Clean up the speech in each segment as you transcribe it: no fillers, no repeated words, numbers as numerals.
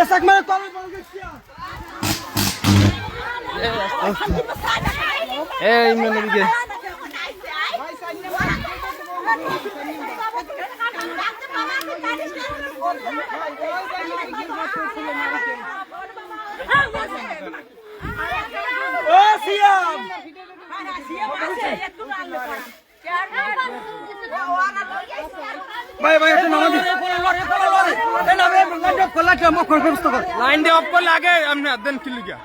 এসাক মানে তবে বল গেছি এই ইমরান দিকে ও সিয়াম ভাই ভাই এটা নামাজ এই নামে লাইন অফ করলা কে মুখ করতে কর লাইন দে অফ করলে আগে আপনি দেন কি লিখা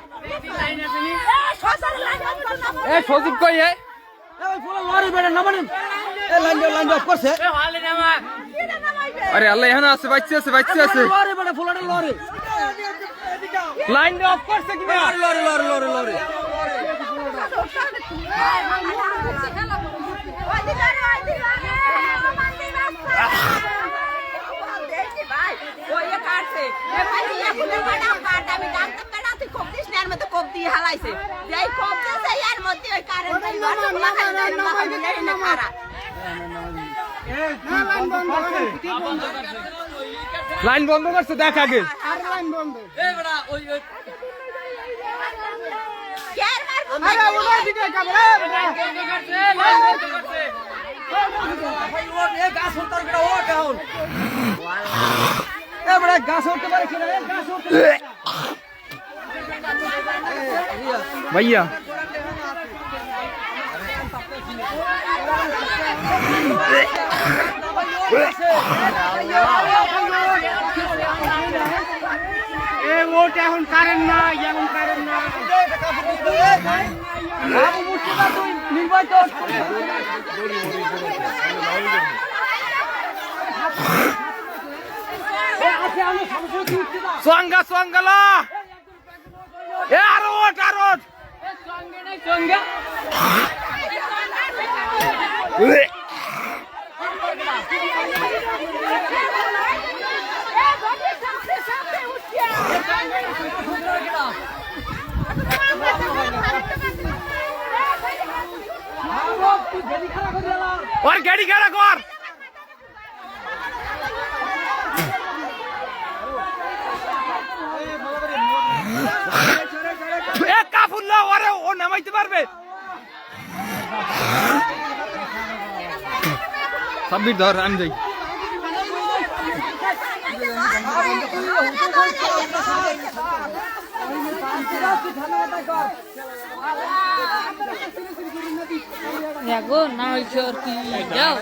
এ সজীব কই এ এই ফুল লরি বেড়ে নামানেন এই লাইন অফ করছে আরে আল্লাহ এখানে আছে বাচ্চা আছে লরি বেড়ে ফুলটা লরি লাইন দে অফ করছে কি না লরি লাইন বন্ধ করছে দেখ আগে গাছ উঠতে পারে কিনা গাছ উঠতে ভাইয়া ওটা এখন কারেন্ট না এখন কারেন্ট না নির্বাচন সোয়াঙ্গালা এ আরোট और गाड़ी खड़ा कर एक काफुल्ला और ओ नामाইতে পারবে সাব্বির ধর আমি যাই দেখো না হইছে আর কি যাও